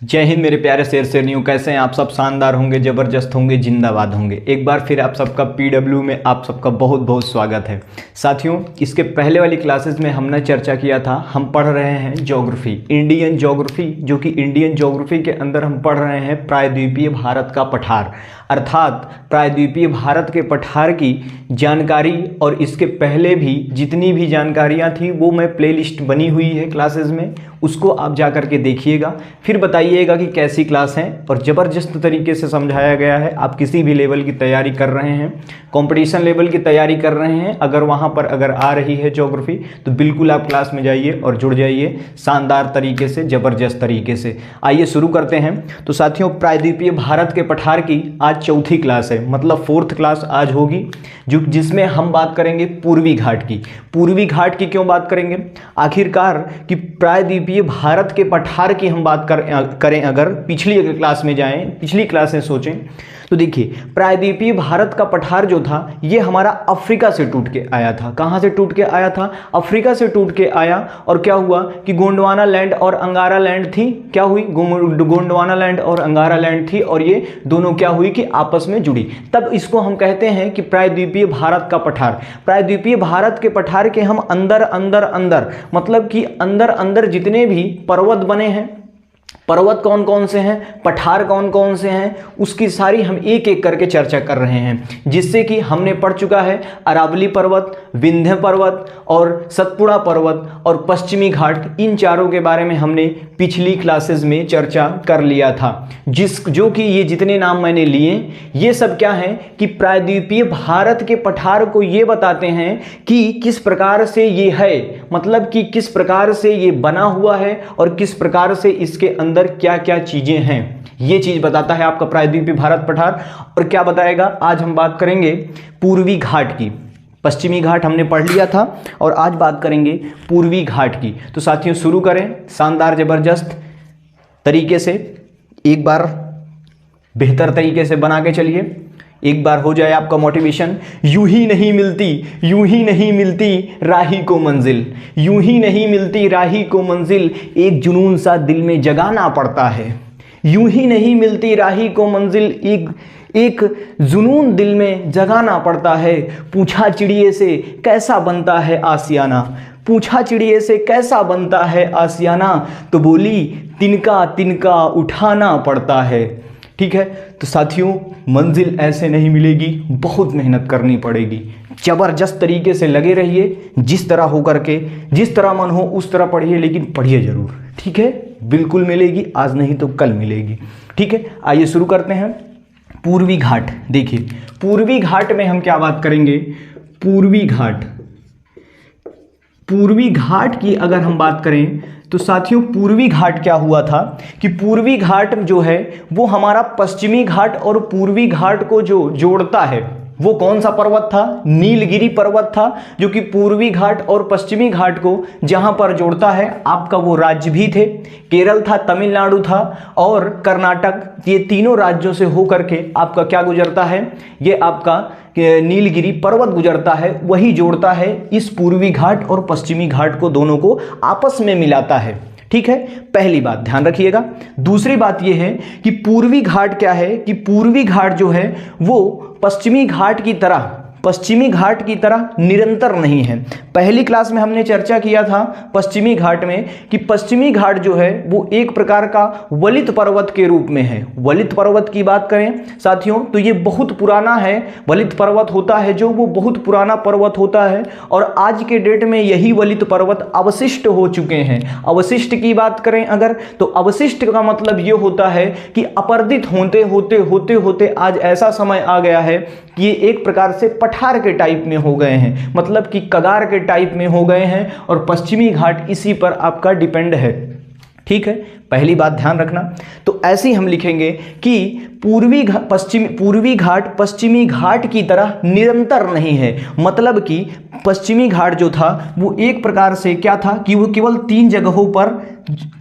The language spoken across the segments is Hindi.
जय हिंद मेरे प्यारे शेर शेरनियों, कैसे हैं आप सब? शानदार होंगे, ज़बरदस्त होंगे, जिंदाबाद होंगे। एक बार फिर आप सबका पीडब्ल्यू में आप सबका बहुत बहुत स्वागत है। साथियों, इसके पहले वाली क्लासेस में हमने चर्चा किया था, हम पढ़ रहे हैं ज्योग्राफी, इंडियन ज्योग्राफी, जो कि इंडियन ज्योग्राफी के अंदर हम पढ़ रहे हैं प्रायद्वीपीय भारत का पठार, अर्थात प्रायद्वीपीय भारत के पठार की जानकारी। और इसके पहले भी जितनी भी जानकारियाँ थी वो मैं प्लेलिस्ट बनी हुई है क्लासेस में, उसको आप जा कर के देखिएगा, फिर बताइएगा कि कैसी क्लास है। और ज़बरदस्त तरीके से समझाया गया है। आप किसी भी लेवल की तैयारी कर रहे हैं, कंपटीशन लेवल की तैयारी कर रहे हैं, अगर वहाँ पर अगर आ रही है ज्योग्राफी तो बिल्कुल आप क्लास में जाइए और जुड़ जाइए शानदार तरीके से, ज़बरदस्त तरीके से। आइए शुरू करते हैं। तो साथियों, प्रायद्वीपीय भारत के पठार की आज चौथी क्लास है, मतलब फोर्थ क्लास आज होगी, जिसमें हम बात करेंगे पूर्वी घाट की। पूर्वी घाट की क्यों बात करेंगे? आखिरकार कि प्रायद्वीपीय भारत के पठार की हम बात करें अगर पिछली क्लास में जाएं, पिछली क्लासें सोचें तो देखिए, प्रायद्वीपीय भारत का पठार जो था ये हमारा अफ्रीका से टूट के आया था। कहाँ से टूट के आया था? अफ्रीका से टूट के आया। और क्या हुआ कि गोंडवाना लैंड और अंगारा लैंड थी, क्या हुई, गोंडवाना लैंड और अंगारा लैंड थी, और ये दोनों क्या हुई कि आपस में जुड़ी। तब इसको हम कहते हैं कि प्रायद्वीपीय भारत का पठार। प्रायद्वीपीय भारत के पठार के हम अंदर अंदर अंदर मतलब कि अंदर अंदर जितने भी पर्वत बने हैं, पर्वत कौन कौन से हैं, पठार कौन कौन से हैं, उसकी सारी हम एक एक करके चर्चा कर रहे हैं। जिससे कि हमने पढ़ चुका है अरावली पर्वत, विंध्य पर्वत और सतपुड़ा पर्वत और पश्चिमी घाट, इन चारों के बारे में हमने पिछली क्लासेस में चर्चा कर लिया था। जो कि ये जितने नाम मैंने लिए ये सब क्या है कि प्रायद्वीपीय भारत के पठार को ये बताते हैं कि किस प्रकार से ये है, मतलब कि किस प्रकार से ये बना हुआ है और किस प्रकार से इसके अंदर क्या क्या चीजें हैं, ये चीज बताता है आपका प्रायद्वीपीय भारत पठार। और क्या बताएगा? आज हम बात करेंगे पूर्वी घाट की। पश्चिमी घाट हमने पढ़ लिया था और आज बात करेंगे पूर्वी घाट की। तो साथियों शुरू करें शानदार ज़बरदस्त तरीके से, एक बार बेहतर तरीके से बना के चलिए, एक बार हो जाए आपका मोटिवेशन। यूं ही नहीं मिलती, यूं ही नहीं मिलती राही को मंजिल, यूं ही नहीं मिलती राही को मंजिल, एक जुनून सा दिल में जगाना पड़ता है। यूं ही नहीं मिलती राही को मंजिल, एक जुनून दिल में जगाना पड़ता है। पूछा चिड़िए से कैसा बनता है आसियाना, पूछा चिड़िए से कैसा बनता है आसियाना, तो बोली तिनका तिनका उठाना पड़ता है। ठीक है, तो साथियों मंजिल ऐसे नहीं मिलेगी, बहुत मेहनत करनी पड़ेगी। जबरदस्त तरीके से लगे रहिए, जिस तरह हो करके, जिस तरह मन हो उस तरह पढ़िए, लेकिन पढ़िए जरूर। ठीक है, बिल्कुल मिलेगी, आज नहीं तो कल मिलेगी। ठीक है, आइए शुरू करते हैं। पूर्वी घाट देखिए, पूर्वी घाट में हम क्या बात करेंगे? पूर्वी घाट, पूर्वी घाट की अगर हम बात करें तो साथियों पूर्वी घाट क्या हुआ था कि पूर्वी घाट जो है वो हमारा पश्चिमी घाट और पूर्वी घाट को जो जोड़ता है वो कौन सा पर्वत था? नीलगिरी पर्वत था, जो कि पूर्वी घाट और पश्चिमी घाट को जहां पर जोड़ता है। आपका वो राज्य भी थे, केरल था, तमिलनाडु था और कर्नाटक, ये तीनों राज्यों से होकर के आपका क्या गुजरता है? ये आपका नीलगिरी पर्वत गुजरता है, वही जोड़ता है इस पूर्वी घाट और पश्चिमी घाट को, दोनों को आपस में मिलाता है। ठीक है, पहली बात ध्यान रखिएगा। दूसरी बात यह है कि पूर्वी घाट क्या है कि पूर्वी घाट जो है वो पश्चिमी घाट की तरह निरंतर नहीं है। पहली क्लास में हमने चर्चा किया था पश्चिमी घाट में कि पश्चिमी घाट जो है वो एक प्रकार का वलित पर्वत के रूप में है। वलित पर्वत की बात करें साथियों तो ये बहुत पुराना है, वलित पर्वत होता है जो वो बहुत पुराना पर्वत होता है, और आज के डेट में यही वलित पर्वत अवशिष्ट हो चुके हैं। अवशिष्ट की बात करें अगर तो अवशिष्ट का मतलब ये होता है कि अपरदित होते होते होते होते आज ऐसा समय आ गया है कि ये एक प्रकार से पठार के टाइप में हो गए हैं, मतलब कि कगार के टाइप में हो गए हैं, और पश्चिमी घाट इसी पर आपका डिपेंड है। ठीक है, पहली बात ध्यान रखना। तो ऐसे ही हम लिखेंगे कि पूर्वी घाट पश्चिमी घाट की तरह निरंतर नहीं है, मतलब कि पश्चिमी घाट जो था वो एक प्रकार से क्या था कि वो केवल 3 जगहों पर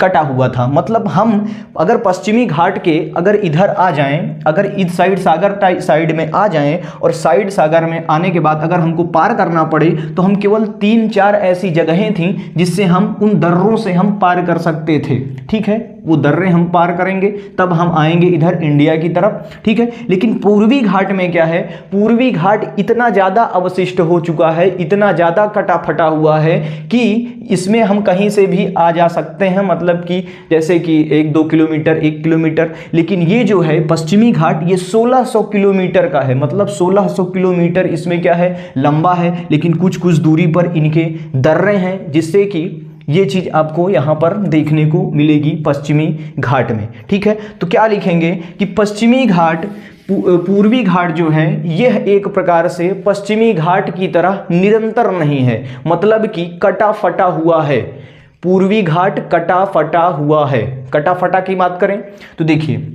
कटा हुआ था। मतलब हम अगर पश्चिमी घाट के अगर इधर आ जाएं, अगर इस साइड सागर साइड में आ जाएं और साइड सागर में आने के बाद अगर हमको पार करना पड़े तो हम केवल 3-4 ऐसी जगहें थीं जिससे हम उन दर्रों से हम पार कर सकते थे। ठीक है, वो दर्रे हम पार करेंगे तब हम आएंगे इधर इंडिया की तरफ, ठीक है। लेकिन पूर्वी घाट में क्या है, पूर्वी घाट इतना ज़्यादा अवशिष्ट हो चुका है, इतना ज़्यादा कटा फटा हुआ है कि इसमें हम कहीं से भी आ जा सकते हैं, मतलब कि जैसे कि 1-2 किलोमीटर, 1 किलोमीटर। लेकिन ये जो है पश्चिमी घाट ये 1600 किलोमीटर का है, मतलब 1600 किलोमीटर इसमें क्या है, लंबा है। लेकिन कुछ कुछ दूरी पर इनके दर्रे हैं, जिससे कि ये चीज़ आपको यहाँ पर देखने को मिलेगी पश्चिमी घाट में, ठीक है। तो क्या लिखेंगे कि पश्चिमी घाट, पूर्वी घाट जो है यह एक प्रकार से पश्चिमी घाट की तरह निरंतर नहीं है, मतलब कि कटा फटा हुआ है। पूर्वी घाट कटा फटा हुआ है। कटा फटा की बात करें तो देखिए,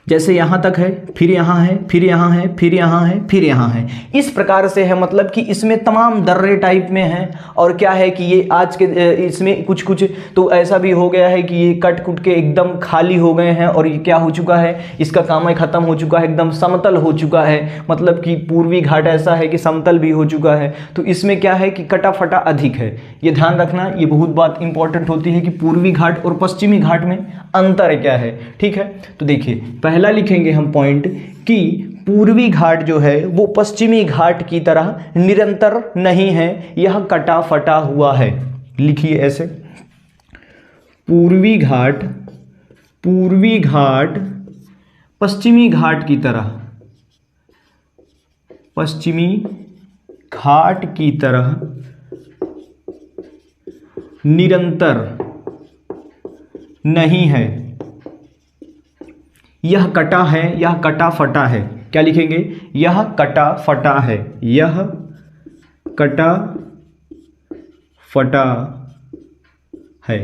जैसे यहाँ तक है, फिर यहाँ है, फिर यहाँ है, फिर यहाँ है, फिर यहाँ है, इस प्रकार से है, मतलब कि इसमें तमाम दर्रे टाइप में हैं। और क्या है कि ये आज के इसमें कुछ कुछ तो ऐसा भी हो गया है कि ये कट कुट के एकदम खाली हो गए हैं, और ये क्या हो चुका है, इसका काम ही खत्म हो चुका है, एकदम समतल हो चुका है। मतलब कि पूर्वी घाट ऐसा है कि समतल भी हो चुका है, तो इसमें क्या है कि कटा फटा अधिक है। ये ध्यान रखना, ये बहुत बात इंपॉर्टेंट होती है कि पूर्वी घाट और पश्चिमी घाट में अंतर क्या है, ठीक है। तो देखिए, पहला लिखेंगे हम पॉइंट कि पूर्वी घाट जो है वो पश्चिमी घाट की तरह निरंतर नहीं है, यह कटा फटा हुआ है। लिखिए ऐसे, पूर्वी घाट पश्चिमी घाट की तरह, पश्चिमी घाट की तरह निरंतर नहीं है, यह कटा है, यह कटा फटा है। क्या लिखेंगे, यह कटा फटा है, यह कटा फटा है।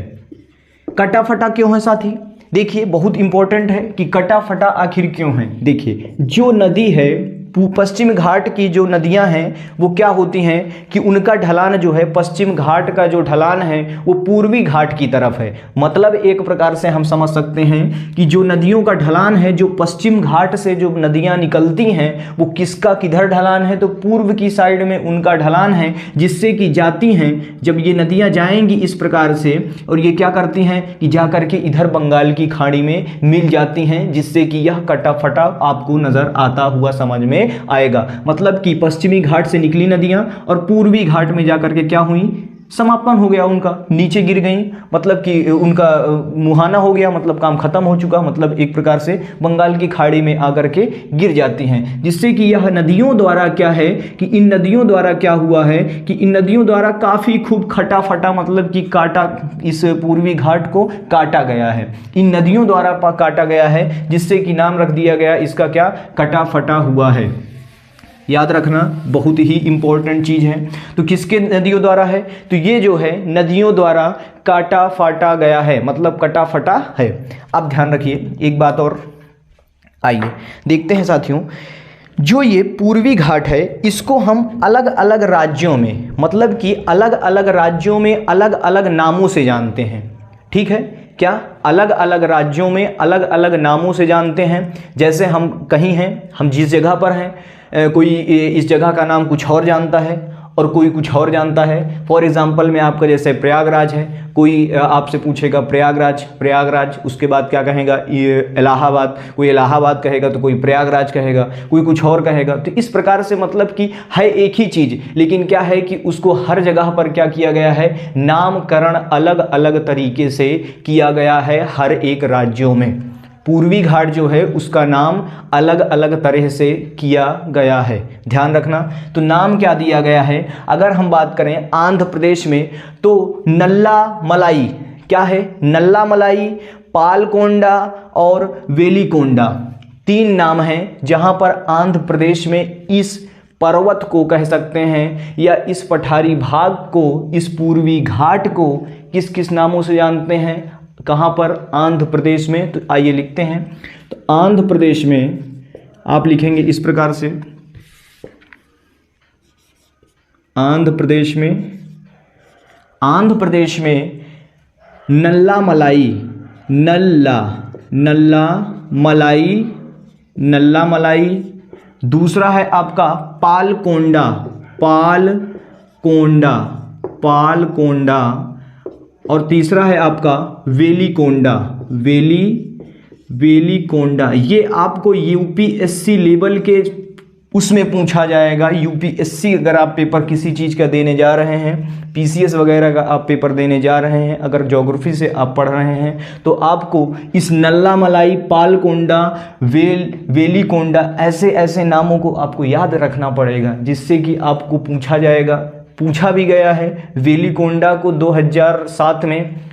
कटा फटा क्यों है साथी, देखिए बहुत इंपॉर्टेंट है कि कटा फटा आखिर क्यों है। देखिए, जो नदी है, पश्चिम घाट की जो नदियां हैं वो क्या होती हैं कि उनका ढलान जो है, पश्चिम घाट का जो ढलान है वो पूर्वी घाट की तरफ है। मतलब एक प्रकार से हम समझ सकते हैं कि जो नदियों का ढलान है, जो पश्चिम घाट से जो नदियां निकलती हैं वो किसका किधर ढलान है, तो पूर्व की साइड में उनका ढलान है, जिससे कि जाती हैं, जब ये नदियां जाएंगी इस प्रकार से, और ये क्या करती हैं कि जा करके इधर बंगाल की खाड़ी में मिल जाती हैं, जिससे कि यह कटा फटा आपको नजर आता हुआ समझ में आएगा। मतलब कि पश्चिमी घाट से निकली नदियां और पूर्वी घाट में जाकर के क्या हुई, समापन हो गया, उनका नीचे गिर गई, मतलब कि उनका मुहाना हो गया, मतलब काम खत्म हो चुका, मतलब एक प्रकार से बंगाल की खाड़ी में आकर के गिर जाती हैं। जिससे कि यह नदियों द्वारा क्या है कि इन नदियों द्वारा क्या हुआ है कि इन नदियों द्वारा काफ़ी खूब खटा फटा, मतलब कि काटा, इस पूर्वी घाट को काटा गया है, इन नदियों द्वारा काटा गया है, जिससे कि नाम रख दिया गया इसका क्या, कटा फटा हुआ है। याद रखना, बहुत ही इंपॉर्टेंट चीज़ है। तो किसके नदियों द्वारा है, तो ये जो है नदियों द्वारा काटा फाटा गया है, मतलब कटा फटा है। अब ध्यान रखिए एक बात और, आइए देखते हैं साथियों, जो ये पूर्वी घाट है इसको हम अलग अलग राज्यों में, मतलब कि अलग अलग राज्यों में अलग अलग नामों से जानते हैं, ठीक है। क्या, अलग अलग राज्यों में अलग अलग नामों से जानते हैं। जैसे हम कहीं हैं, हम जिस जगह पर हैं, कोई इस जगह का नाम कुछ और जानता है और कोई कुछ और जानता है। फॉर एग्जांपल में आपका जैसे प्रयागराज है, कोई आपसे पूछेगा प्रयागराज, उसके बाद क्या कहेगा, ये इलाहाबाद, कोई इलाहाबाद कहेगा तो कोई प्रयागराज कहेगा, कोई कुछ और कहेगा। तो इस प्रकार से मतलब कि है एक ही चीज़, लेकिन क्या है कि उसको हर जगह पर क्या किया गया है, नामकरण अलग अलग तरीके से किया गया है हर एक राज्यों में। पूर्वी घाट जो है उसका नाम अलग अलग तरह से किया गया है, ध्यान रखना। तो नाम क्या दिया गया है, अगर हम बात करें आंध्र प्रदेश में तो नल्ला मलाई, क्या है, नल्ला मलाई, पालकोंडा और वेलिकोंडा, 3 नाम हैं जहां पर आंध्र प्रदेश में इस पर्वत को कह सकते हैं, या इस पठारी भाग को, इस पूर्वी घाट को किस किस नामों से जानते हैं, कहाँ पर, आंध्र प्रदेश में। तो आइए लिखते हैं, तो आंध्र प्रदेश में आप लिखेंगे इस प्रकार से, आंध्र प्रदेश में नल्ला मलाई, दूसरा है आपका पालकोंडा, और तीसरा है आपका वेलिकोंडा। वेलिकोंडा ये आपको यूपीएससी लेवल के उसमें पूछा जाएगा। यूपीएससी अगर आप पेपर किसी चीज़ का देने जा रहे हैं, पीसीएस वगैरह का आप पेपर देने जा रहे हैं, अगर ज्योग्राफी से आप पढ़ रहे हैं, तो आपको इस नल्ला मलाई, पालकोंडा, वेलिकोंडा ऐसे ऐसे नामों को आपको याद रखना पड़ेगा, जिससे कि आपको पूछा जाएगा, पूछा भी गया है। वेलिकोंडा को 2007 में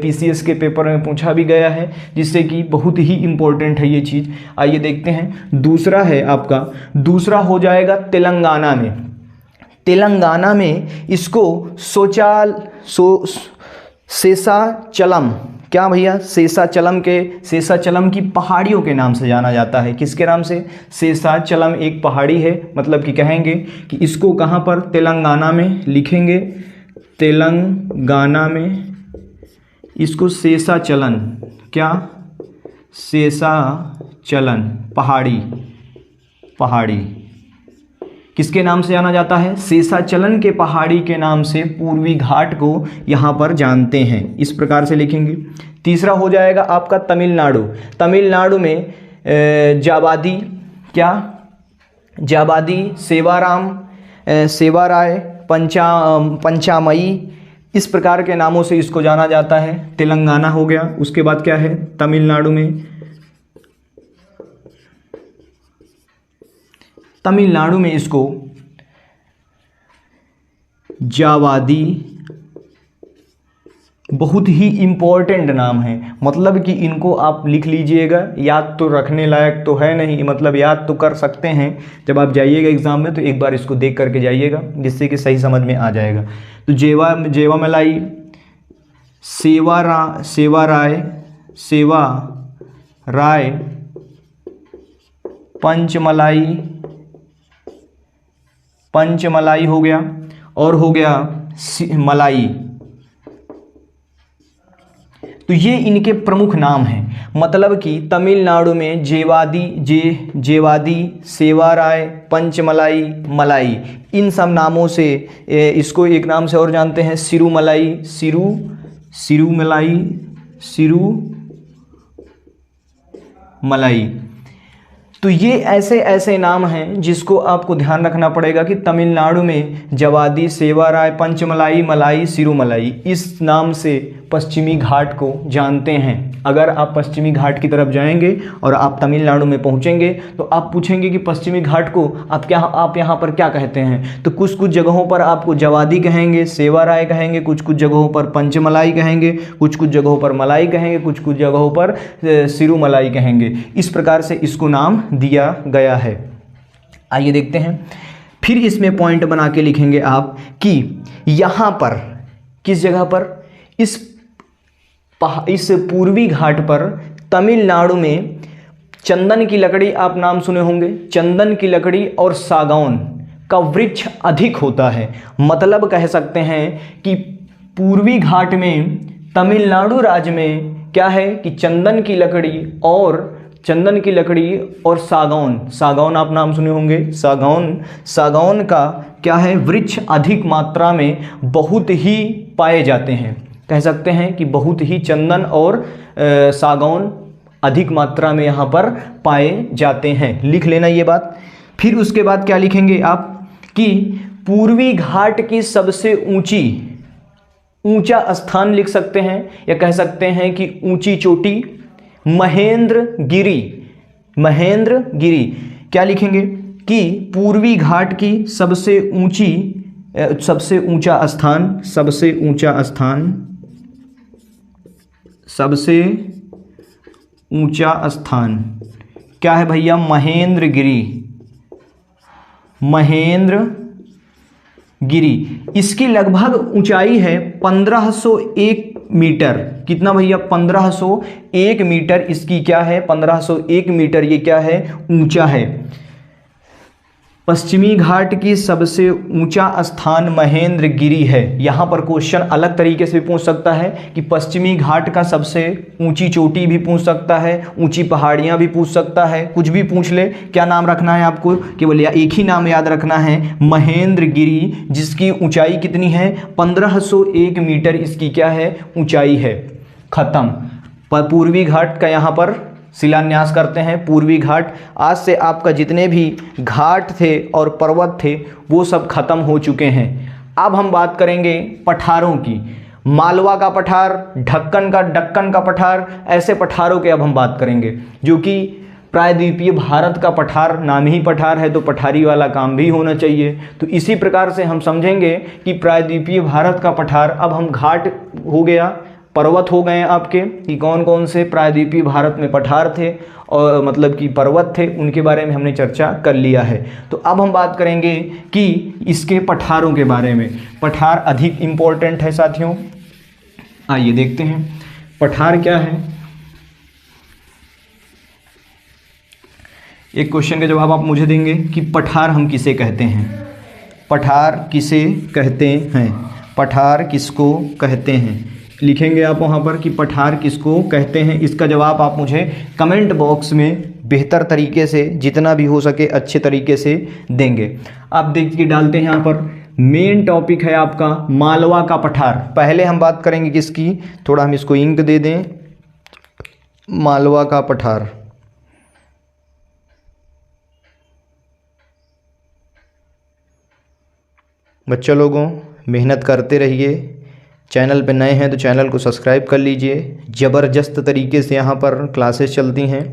पीसीएस के पेपर में पूछा भी गया है, जिससे कि बहुत ही इम्पोर्टेंट है ये चीज़। आइए देखते हैं। दूसरा है आपका, दूसरा हो जाएगा तेलंगाना में। तेलंगाना में इसको शेषाचलम, क्या भैया, शेषाचलम की पहाड़ियों के नाम से जाना जाता है। किसके नाम से? शेषाचलम एक पहाड़ी है। मतलब कि कहेंगे कि इसको कहाँ पर? तेलंगाना में लिखेंगे, तेलंगाना में इसको शेषाचलन, क्या? शेषाचलन पहाड़ी किसके नाम से जाना जाता है? शेषाचलन के पहाड़ी के नाम से पूर्वी घाट को यहाँ पर जानते हैं। इस प्रकार से लिखेंगे। तीसरा हो जाएगा आपका तमिलनाडु। तमिलनाडु में जाबादी, क्या? जाबादी, सेवाराय, पंचामई, इस प्रकार के नामों से इसको जाना जाता है। तेलंगाना हो गया। उसके बाद क्या है? तमिलनाडु में इसको जावादी, बहुत ही इम्पोर्टेंट नाम है। मतलब कि इनको आप लिख लीजिएगा, याद तो रखने लायक तो है नहीं, मतलब याद तो कर सकते हैं। जब आप जाइएगा एग्ज़ाम में तो एक बार इसको देख करके जाइएगा, जिससे कि सही समझ में आ जाएगा। तो जेवामलाई, सेवाराय, पंचमलाई हो गया, और हो गया मलाई। तो ये इनके प्रमुख नाम हैं। मतलब कि तमिलनाडु में जेवादी, सेवाराय, पंचमलाई, मलाई, इन सब नामों से इसको एक नाम से और जानते हैं, सिरूमलाई। तो ये ऐसे ऐसे नाम हैं जिसको आपको ध्यान रखना पड़ेगा कि तमिलनाडु में जवादी, सेवाराय, पंचमलाई, मलाई, सिरूमलाई, इस नाम से पश्चिमी घाट को जानते हैं। अगर आप पश्चिमी घाट की तरफ जाएंगे और आप तमिलनाडु में पहुंचेंगे तो आप पूछेंगे कि पश्चिमी घाट को आप यहाँ पर क्या कहते हैं? तो कुछ कुछ जगहों पर आपको जवादी कहेंगे, सेवाराय कहेंगे, कुछ कुछ जगहों पर पंचमलाई कहेंगे, कुछ कुछ जगहों पर मलाई कहेंगे, कुछ कुछ जगहों पर सिरूमलाई कहेंगे। इस प्रकार से इसको नाम दिया गया है। आइए देखते हैं। फिर इसमें पॉइंट बना के लिखेंगे आप कि यहाँ पर किस जगह पर, इस पूर्वी घाट पर तमिलनाडु में चंदन की लकड़ी, आप नाम सुने होंगे, चंदन की लकड़ी और सागौन का वृक्ष अधिक होता है। मतलब कह सकते हैं कि पूर्वी घाट में तमिलनाडु राज्य में क्या है कि चंदन की लकड़ी और सागौन आप नाम सुने होंगे, सागौन का क्या है, वृक्ष अधिक मात्रा में बहुत ही पाए जाते हैं। कह सकते हैं कि बहुत ही चंदन और सागौन अधिक मात्रा में यहाँ पर पाए जाते हैं। लिख लेना ये बात। फिर उसके बाद क्या लिखेंगे आप कि पूर्वी घाट की सबसे ऊंचा स्थान लिख सकते हैं, या कह सकते हैं कि ऊंची चोटी, महेंद्रगिरी। क्या लिखेंगे कि पूर्वी घाट की सबसे ऊंचा स्थान क्या है भैया? महेंद्रगिरी। इसकी लगभग ऊंचाई है 1501 मीटर। कितना भैया? 1501 मीटर इसकी क्या है? 1501 मीटर ये क्या है? ऊंचा है। पश्चिमी घाट की सबसे ऊंचा स्थान महेंद्रगिरी है। यहाँ पर क्वेश्चन अलग तरीके से भी पूछ सकता है कि पश्चिमी घाट का सबसे ऊंची चोटी भी पूछ सकता है, ऊंची पहाड़ियाँ भी पूछ सकता है, कुछ भी पूछ ले। क्या नाम रखना है आपको? केवल एक ही नाम याद रखना है, महेंद्रगिरी, जिसकी ऊंचाई कितनी है? 1501 मीटर इसकी क्या है? ऊंचाई है। खत्म। पूर्वी घाट का यहाँ पर शिलान्यास करते हैं। पूर्वी घाट, आज से आपका जितने भी घाट थे और पर्वत थे वो सब खत्म हो चुके हैं। अब हम बात करेंगे पठारों की। मालवा का पठार, दक्कन का पठार, ऐसे पठारों के अब हम बात करेंगे, जो कि प्रायद्वीपीय भारत का पठार, नाम ही पठार है तो पठारी वाला काम भी होना चाहिए। तो इसी प्रकार से हम समझेंगे कि प्रायद्वीपीय भारत का पठार, अब हम घाट हो गया, पर्वत हो गए आपके कि कौन कौन से प्रायद्वीपीय भारत में पठार थे और मतलब कि पर्वत थे, उनके बारे में हमने चर्चा कर लिया है। तो अब हम बात करेंगे कि इसके पठारों के बारे में। पठार अधिक इम्पोर्टेंट है साथियों। आइए देखते हैं पठार क्या है। एक क्वेश्चन का जवाब आप मुझे देंगे कि पठार हम किसे कहते हैं? पठार किसे कहते हैं? पठार किसको कहते हैं? लिखेंगे आप वहाँ पर कि पठार किसको कहते हैं। इसका जवाब आप मुझे कमेंट बॉक्स में बेहतर तरीके से, जितना भी हो सके अच्छे तरीके से देंगे। आप देखिए डालते हैं यहाँ पर, मेन टॉपिक है आपका मालवा का पठार। पहले हम बात करेंगे किसकी, थोड़ा हम इसको इंक दे दें, मालवा का पठार। बच्चों लोगों, मेहनत करते रहिए। चैनल पे नए हैं तो चैनल को सब्सक्राइब कर लीजिए। ज़बरदस्त तरीके से यहाँ पर क्लासेस चलती हैं।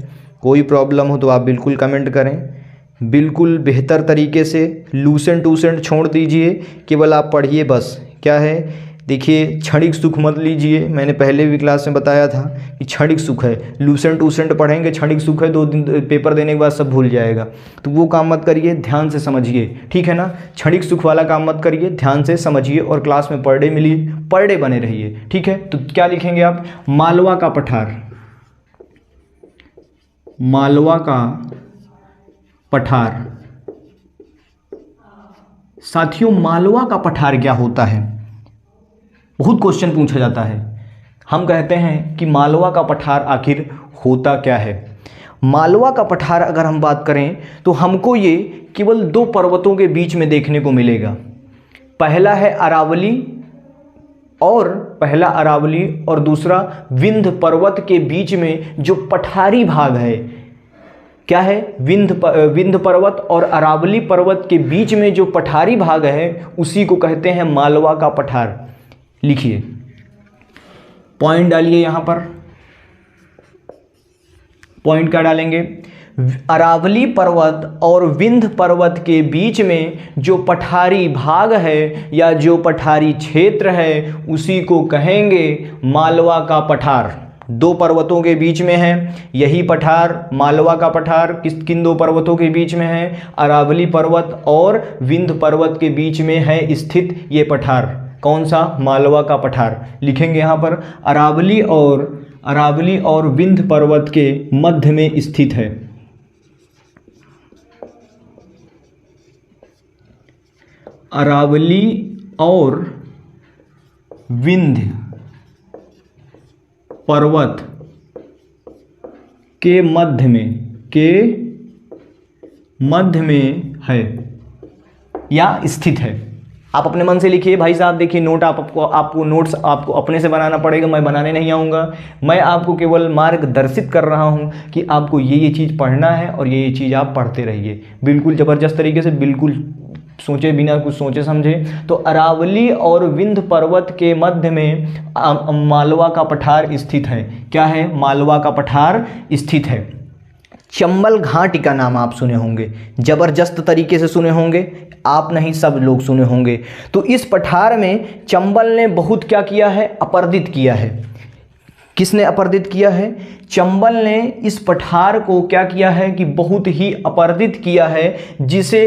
कोई प्रॉब्लम हो तो आप बिल्कुल कमेंट करें। बिल्कुल बेहतर तरीके से लूसेंट टूसेंट छोड़ दीजिए, केवल आप पढ़िए बस। क्या है, देखिए क्षणिक सुख मत लीजिए। मैंने पहले भी क्लास में बताया था कि क्षणिक सुख है, लूसेंट टूसेंट पढ़ेंगे, क्षणिक सुख है, 2 दिन पेपर देने के बाद सब भूल जाएगा। तो वो काम मत करिए, ध्यान से समझिए, ठीक है ना। क्षणिक सुख वाला काम मत करिए, ध्यान से समझिए और क्लास में पर डे बने रहिए, ठीक है। तो क्या लिखेंगे आप? मालवा का पठार। मालवा का पठार। साथियों, मालवा का पठार क्या होता है? बहुत क्वेश्चन पूछा जाता है। हम कहते हैं कि मालवा का पठार आखिर होता क्या है। मालवा का पठार अगर हम बात करें तो हमको ये केवल 2 पर्वतों के बीच में देखने को मिलेगा। पहला अरावली और दूसरा विंध्य पर्वत के बीच में जो पठारी भाग है। क्या है? विंध्य पर्वत और अरावली पर्वत के बीच में जो पठारी भाग है उसी को कहते हैं मालवा का पठार। लिखिए, पॉइंट डालिए यहाँ पर। पॉइंट क्या डालेंगे? अरावली पर्वत और विंध्य पर्वत के बीच में जो पठारी भाग है या जो पठारी क्षेत्र है उसी को कहेंगे मालवा का पठार। 2 पर्वतों के बीच में है यही पठार, मालवा का पठार। किन 2 पर्वतों के बीच में है? अरावली पर्वत और विंध्य पर्वत के बीच में है स्थित ये पठार। कौन सा? मालवा का पठार। लिखेंगे यहाँ पर, अरावली और विंध्य पर्वत के मध्य में स्थित है। अरावली और विंध्य पर्वत के मध्य में है या स्थित है। आप अपने मन से लिखिए भाई साहब। देखिए नोट आपको नोट्स आपको अपने से बनाना पड़ेगा, मैं बनाने नहीं आऊँगा। मैं आपको केवल मार्गदर्शित कर रहा हूँ कि आपको ये चीज़ पढ़ना है और ये चीज़ आप पढ़ते रहिए बिल्कुल ज़बरदस्त तरीके से, बिल्कुल सोचे बिना कुछ सोचे समझे। तो अरावली और विंध्य पर्वत के मध्य में मालवा का पठार स्थित है। क्या है? मालवा का पठार स्थित है। चंबल घाटी का नाम आप सुने होंगे, ज़बरदस्त तरीके से सुने होंगे, आप नहीं सब लोग सुने होंगे। तो इस पठार में चंबल ने बहुत क्या किया है? अपर्दित किया है। किसने अपर्दित किया है? चंबल ने इस पठार को क्या किया है कि बहुत ही अपर्दित किया है, जिसे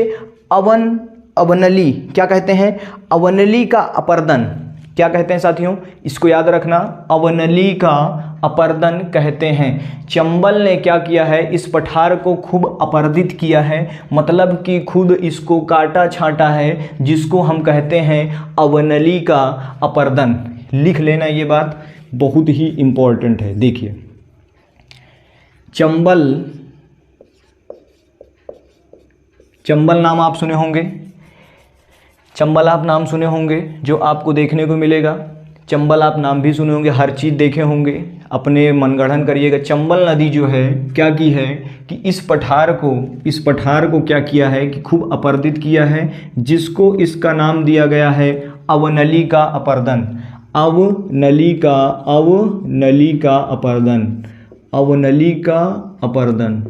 अवनली क्या कहते हैं? अवनली का अपर्दन क्या कहते हैं साथियों? इसको याद रखना, अवनली का अपर्दन कहते हैं। चंबल ने क्या किया है, इस पठार को खूब अपर्दित किया है, मतलब कि खुद इसको काटा छांटा है, जिसको हम कहते हैं अवनली का अपर्दन। लिख लेना, ये बात बहुत ही इंपॉर्टेंट है। देखिए, चंबल नाम आप सुने होंगे, चंबल आप नाम सुने होंगे जो आपको देखने को मिलेगा। चंबल आप नाम भी सुने होंगे, हर चीज़ देखे होंगे, अपने मनगढ़ंत करिएगा। चंबल नदी जो है क्या की है कि इस पठार को क्या किया है कि खूब अपर्दित किया है, जिसको इसका नाम दिया गया है अवनली का अपर्दन। अवनली का अपर्दन,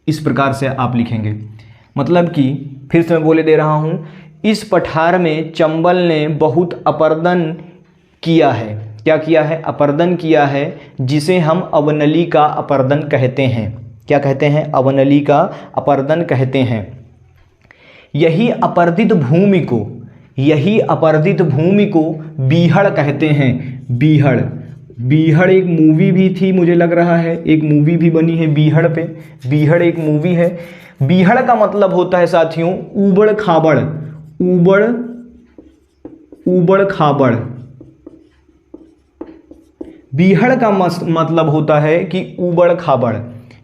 इस प्रकार से आप लिखेंगे। मतलब कि फिर से मैं बोले दे रहा हूँ, इस पठार में चंबल ने बहुत अपर्दन किया है। क्या किया है, अपर्दन किया है, जिसे हम अवनली का अपर्दन कहते हैं। क्या कहते हैं, अवनली का अपर्दन कहते हैं। यही अपर्दित भूमि को बीहड़ कहते हैं। बीहड़ एक मूवी भी थी, मुझे लग रहा है एक मूवी भी बनी है बीहड़ पे। बीहड़ एक मूवी है। बीहड़ का मतलब होता है साथियों ऊबड़ खाबड़। बीहड़ का मतलब होता है कि ऊबड़ खाबड़,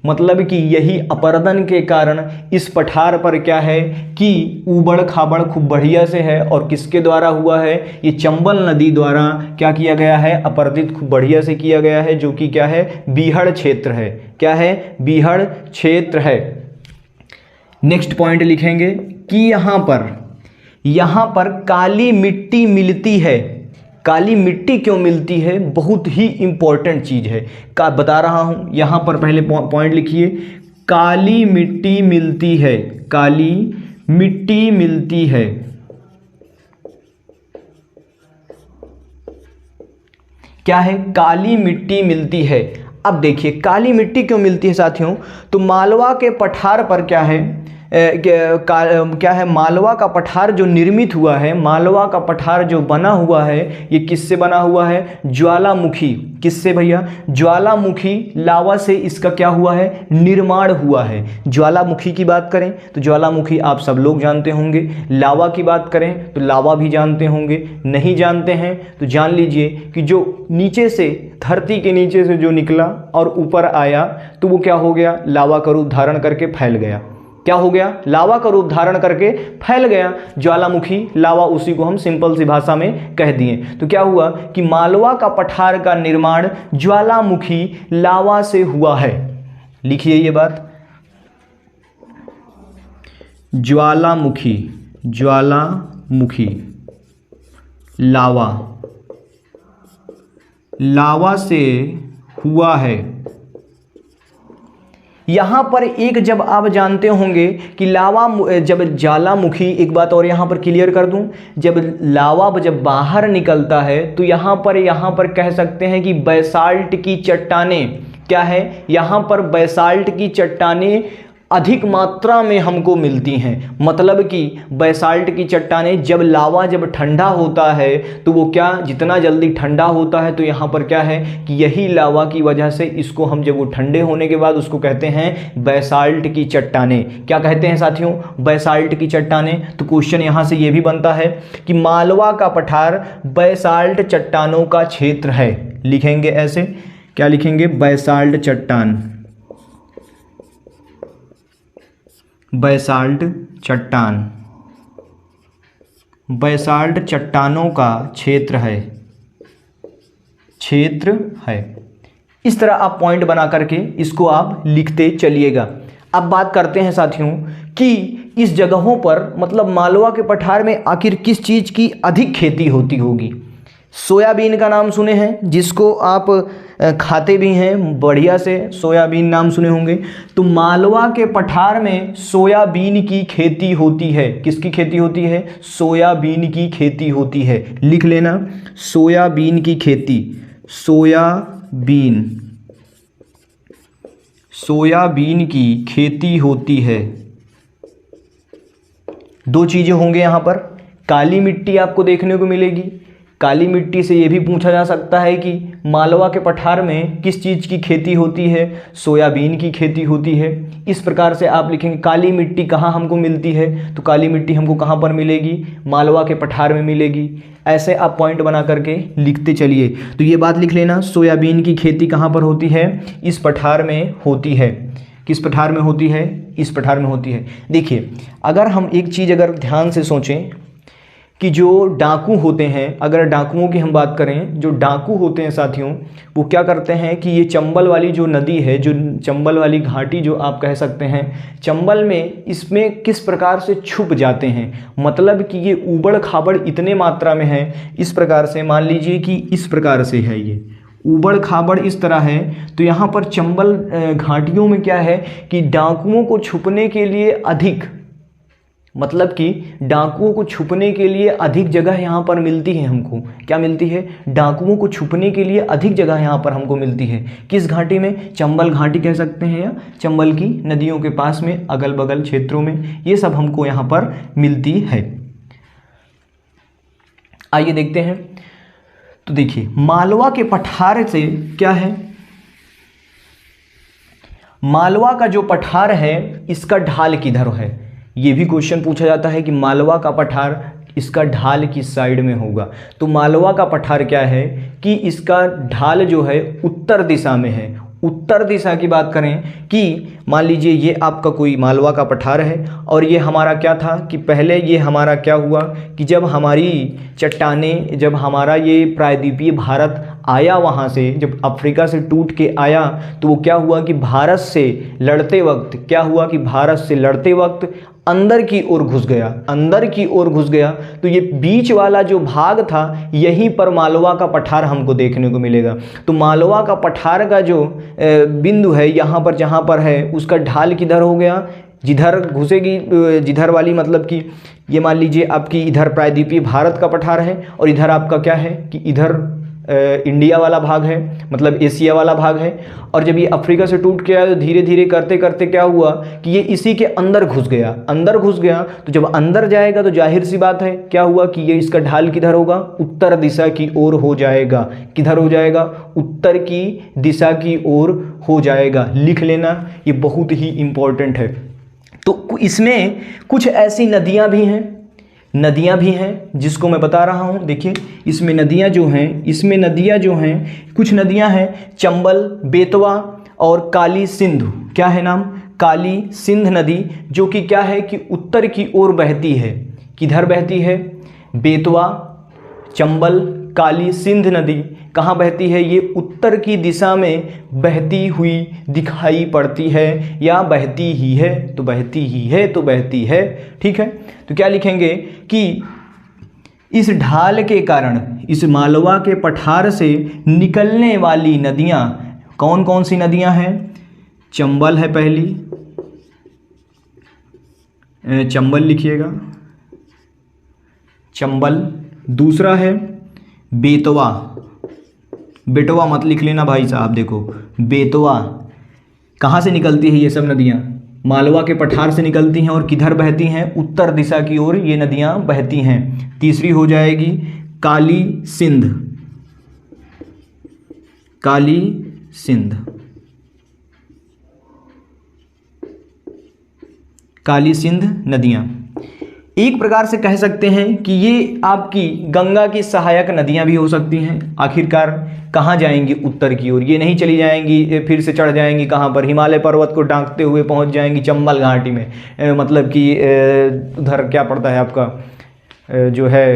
मतलब कि यही अपर्दन के कारण इस पठार पर क्या है कि ऊबड़ खाबड़ खूब बढ़िया से है। और किसके द्वारा हुआ है, ये चंबल नदी द्वारा क्या किया गया है, अपर्दित खूब बढ़िया से किया गया है, जो कि क्या है, बीहड़ क्षेत्र है। क्या है, बीहड़ क्षेत्र है। नेक्स्ट पॉइंट लिखेंगे कि यहाँ पर काली मिट्टी मिलती है। काली मिट्टी क्यों मिलती है, बहुत ही इंपॉर्टेंट चीज़ है, का बता रहा हूँ। यहाँ पर पहले पॉइंट लिखिए, काली मिट्टी मिलती है। काली मिट्टी मिलती है। क्या है, काली मिट्टी मिलती है। अब देखिए काली मिट्टी क्यों मिलती है साथियों, तो मालवा के पठार पर क्या है, क्या है, मालवा का पठार जो निर्मित हुआ है, मालवा का पठार जो बना हुआ है, ये किससे बना हुआ है, ज्वालामुखी। किससे भैया, ज्वालामुखी लावा से इसका क्या हुआ है, निर्माण हुआ है। ज्वालामुखी की बात करें तो ज्वालामुखी आप सब लोग जानते होंगे, लावा की बात करें तो लावा भी जानते होंगे, नहीं जानते हैं तो जान लीजिए कि जो नीचे से, धरती के नीचे से जो निकला और ऊपर आया तो वो क्या हो गया, लावा का रूप धारण करके फैल गया। क्या हो गया, लावा का रूप धारण करके फैल गया। ज्वालामुखी लावा, उसी को हम सिंपल सी भाषा में कह दिए। तो क्या हुआ कि मालवा का पठार का निर्माण ज्वालामुखी लावा से हुआ है। लिखिए ये बात, ज्वालामुखी लावा से हुआ है। यहाँ पर एक जब आप जानते होंगे कि जब ज्वालामुखी, एक बात और यहाँ पर क्लियर कर दूँ, जब लावा जब बाहर निकलता है तो यहाँ पर कह सकते हैं कि बैसाल्ट की चट्टानें, क्या है, यहाँ पर बैसाल्ट की चट्टानें अधिक मात्रा में हमको मिलती हैं। मतलब कि बैसाल्ट की चट्टानें जब ठंडा होता है तो वो क्या, जितना जल्दी ठंडा होता है तो यहाँ पर क्या है कि यही लावा की वजह से इसको हम, जब वो ठंडे होने के बाद उसको कहते हैं बैसाल्ट की चट्टानें। क्या कहते हैं साथियों, बैसाल्ट की चट्टानें। तो क्वेश्चन यहाँ से ये भी बनता है कि मालवा का पठार बैसाल्ट चट्टानों का क्षेत्र है। लिखेंगे ऐसे, क्या लिखेंगे, बैसाल्ट चट्टान, बैसाल्ट चट्टानों का क्षेत्र है। इस तरह आप पॉइंट बना करके इसको आप लिखते चलिएगा। अब बात करते हैं साथियों कि इस जगहों पर, मतलब मालवा के पठार में आखिर किस चीज़ की अधिक खेती होती होगी। सोयाबीन का नाम सुने हैं, जिसको आप खाते भी हैं बढ़िया से, सोयाबीन नाम सुने होंगे। तो मालवा के पठार में सोयाबीन की खेती होती है। किसकी खेती होती है, सोयाबीन की खेती होती है। लिख लेना, सोयाबीन की खेती, सोयाबीन की खेती होती है। दो चीज़ें होंगे यहाँ पर, काली मिट्टी आपको देखने को मिलेगी, काली मिट्टी से ये भी पूछा जा सकता है कि मालवा के पठार में किस चीज़ की खेती होती है, सोयाबीन की खेती होती है। इस प्रकार से आप लिखेंगे काली मिट्टी कहाँ हमको मिलती है, तो काली मिट्टी हमको कहाँ पर मिलेगी, मालवा के पठार में मिलेगी। ऐसे आप पॉइंट बना करके लिखते चलिए। तो ये बात लिख लेना, सोयाबीन की खेती कहाँ पर होती है, इस पठार में होती है। किस पठार में होती है, इस पठार में होती है। देखिए अगर हम एक चीज़ अगर ध्यान से सोचें कि जो डाकू होते हैं, अगर डाकुओं की हम बात करें, जो डाकू होते हैं साथियों, वो क्या करते हैं कि ये चंबल वाली जो नदी है, जो चंबल वाली घाटी जो आप कह सकते हैं, चंबल में इसमें किस प्रकार से छुप जाते हैं, मतलब कि ये ऊबड़ खाबड़ इतने मात्रा में है। इस प्रकार से मान लीजिए कि इस प्रकार से है, ये ऊबड़ खाबड़ इस तरह है। तो यहाँ पर चंबल घाटियों में क्या है कि डाकुओं को छुपने के लिए अधिक, मतलब कि डाकुओं को छुपने के लिए अधिक जगह यहाँ पर मिलती है हमको। क्या मिलती है, डाकुओं को छुपने के लिए अधिक जगह यहाँ पर हमको मिलती है। किस घाटी में, चंबल घाटी कह सकते हैं, या चंबल की नदियों के पास में, अगल बगल क्षेत्रों में ये सब हमको यहाँ पर मिलती है। आइए देखते हैं। तो देखिए मालवा के पठार से क्या है, मालवा का जो पठार है इसका ढाल किधर है, ये भी क्वेश्चन पूछा जाता है कि मालवा का पठार इसका ढाल किस साइड में होगा। तो मालवा का पठार क्या है कि इसका ढाल जो है उत्तर दिशा में है। उत्तर दिशा की बात करें कि मान लीजिए ये आपका कोई मालवा का पठार है और ये हमारा क्या था कि पहले ये हमारा क्या हुआ कि जब हमारी चट्टानें, जब हमारा ये प्रायद्वीपीय भारत आया, वहाँ से जब अफ्रीका से टूट के आया, तो वो क्या हुआ कि भारत से लड़ते वक्त क्या हुआ कि भारत से लड़ते वक्त अंदर की ओर घुस गया, अंदर की ओर घुस गया। तो ये बीच वाला जो भाग था, यहीं पर मालवा का पठार हमको देखने को मिलेगा। तो मालवा का पठार का जो बिंदु है यहाँ पर, जहाँ पर है, उसका ढाल किधर हो गया, जिधर घुसेगी, जिधर वाली मतलब कि ये मान लीजिए आपकी इधर प्रायद्वीपीय भारत का पठार है और इधर आपका क्या है कि इधर इंडिया वाला भाग है, मतलब एशिया वाला भाग है। और जब ये अफ्रीका से टूट के आया तो धीरे धीरे करते करते क्या हुआ कि ये इसी के अंदर घुस गया, अंदर घुस गया। तो जब अंदर जाएगा तो जाहिर सी बात है क्या हुआ कि ये इसका ढाल किधर होगा, उत्तर दिशा की ओर हो जाएगा। किधर हो जाएगा, उत्तर की दिशा की ओर हो जाएगा। लिख लेना, ये बहुत ही इंपॉर्टेंट है। तो इसमें कुछ ऐसी नदियाँ भी हैं, नदियाँ भी हैं जिसको मैं बता रहा हूँ। देखिए इसमें नदियाँ जो हैं, इसमें नदियाँ जो हैं, कुछ नदियाँ हैं चंबल, बेतवा और काली सिंधु। क्या है नाम, काली सिंध नदी, जो कि क्या है कि उत्तर की ओर बहती है। किधर बहती है, बेतवा, चंबल, काली सिंध नदी कहाँ बहती है, ये उत्तर की दिशा में बहती हुई दिखाई पड़ती है, या बहती ही है, तो बहती ही है, तो बहती है। ठीक है, तो क्या लिखेंगे कि इस ढाल के कारण, इस मालवा के पठार से निकलने वाली नदियाँ कौन कौन सी नदियाँ हैं, चंबल है पहली, चंबल लिखिएगा, चंबल। दूसरा है बेतवा, बेटवा मत लिख लेना भाई साहब, देखो बेतवा कहाँ से निकलती है, ये सब नदियाँ मालवा के पठार से निकलती हैं और किधर बहती हैं, उत्तर दिशा की ओर ये नदियाँ बहती हैं। तीसरी हो जाएगी काली सिंध, काली सिंध, काली सिंध नदियाँ एक प्रकार से कह सकते हैं कि ये आपकी गंगा की सहायक नदियां भी हो सकती हैं। आखिरकार कहाँ जाएंगी, उत्तर की ओर, ये नहीं चली जाएंगी फिर से चढ़ जाएंगी कहाँ पर, हिमालय पर्वत को डांकते हुए पहुंच जाएंगी चंबल घाटी में, मतलब कि उधर क्या पड़ता है आपका जो है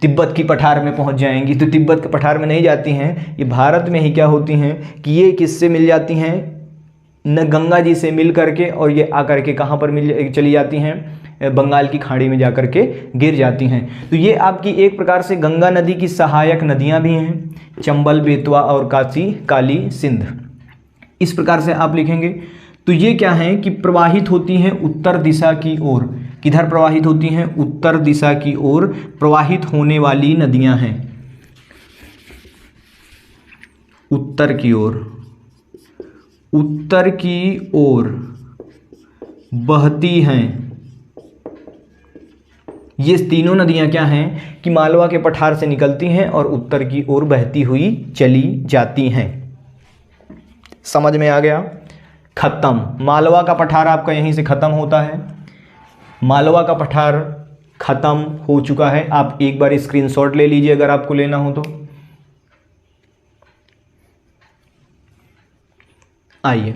तिब्बत की पठार में पहुंच जाएंगी। तो तिब्बत के पठार में नहीं जाती हैं, ये भारत में ही क्या होती हैं कि ये किससे मिल जाती हैं, न गंगा जी से मिल करके, और ये आकर के कहाँ पर मिल चली जाती हैं, बंगाल की खाड़ी में जाकर के गिर जाती हैं। तो ये आपकी एक प्रकार से गंगा नदी की सहायक नदियाँ भी हैं, चंबल, बेतवा और काली सिंध। इस प्रकार से आप लिखेंगे। तो ये क्या है कि प्रवाहित होती हैं उत्तर दिशा की ओर। किधर प्रवाहित होती हैं, उत्तर दिशा की ओर प्रवाहित होने वाली नदियाँ हैं, उत्तर की ओर, उत्तर की ओर बहती हैं, ये तीनों नदियाँ क्या हैं कि मालवा के पठार से निकलती हैं और उत्तर की ओर बहती हुई चली जाती हैं। समझ में आ गया? खत्म। मालवा का पठार आपका यहीं से ख़त्म होता है। मालवा का पठार ख़त्म हो चुका है। आप एक बार स्क्रीनशॉट ले लीजिए अगर आपको लेना हो तो। आइए,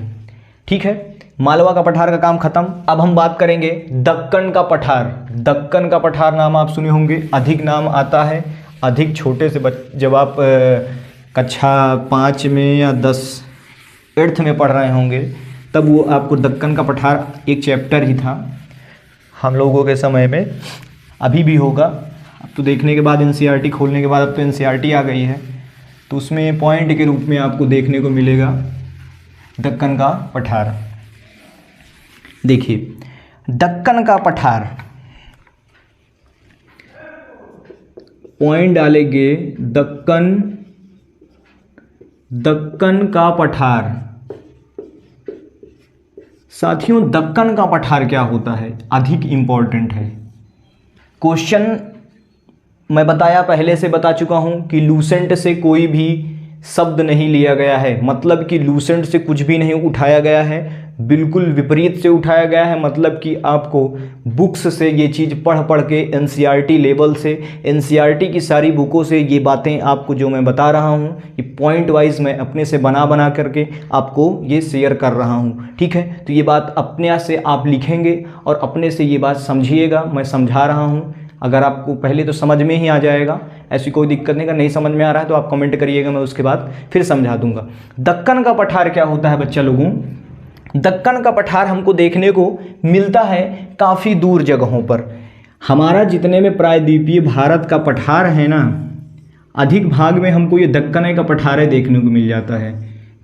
ठीक है, मालवा का पठार का काम खत्म। अब हम बात करेंगे दक्कन का पठार। दक्कन का पठार नाम आप सुने होंगे, अधिक नाम आता है। अधिक छोटे से जब आप कक्षा 5 में या 8th में पढ़ रहे होंगे तब वो आपको दक्कन का पठार एक चैप्टर ही था हम लोगों के समय में। अभी भी होगा। अब तो देखने के बाद NCERT खोलने के बाद अब तो NCERT आ गई है, तो उसमें पॉइंट के रूप में आपको देखने को मिलेगा दक्कन का पठार। देखिए, दक्कन का पठार पॉइंट डालेंगे, दक्कन का पठार। साथियों, दक्कन का पठार क्या होता है, अधिक इम्पोर्टेंट है क्वेश्चन। मैं बताया, पहले से बता चुका हूं कि लूसेंट से कोई भी शब्द नहीं लिया गया है, मतलब कि लूसेंट से कुछ भी नहीं उठाया गया है, बिल्कुल विपरीत से उठाया गया है। मतलब कि आपको बुक्स से ये चीज़ पढ़ के NCERT लेवल से, NCERT की सारी बुकों से ये बातें आपको जो मैं बता रहा हूँ, ये पॉइंट वाइज मैं अपने से बना करके आपको ये शेयर कर रहा हूँ, ठीक है। तो ये बात अपने से आप लिखेंगे और अपने से ये बात समझिएगा। मैं समझा रहा हूँ, अगर आपको पहले तो समझ में ही आ जाएगा, ऐसी कोई दिक्कत नहीं। अगर नहीं समझ में आ रहा है तो आप कमेंट करिएगा, मैं उसके बाद फिर समझा दूंगा। दक्कन का पठार क्या होता है बच्चा लोगों? दक्कन का पठार हमको देखने को मिलता है काफ़ी दूर जगहों पर। हमारा जितने में प्रायद्वीपीय भारत का पठार है ना, अधिक भाग में हमको ये दक्कन का पठार देखने को मिल जाता है।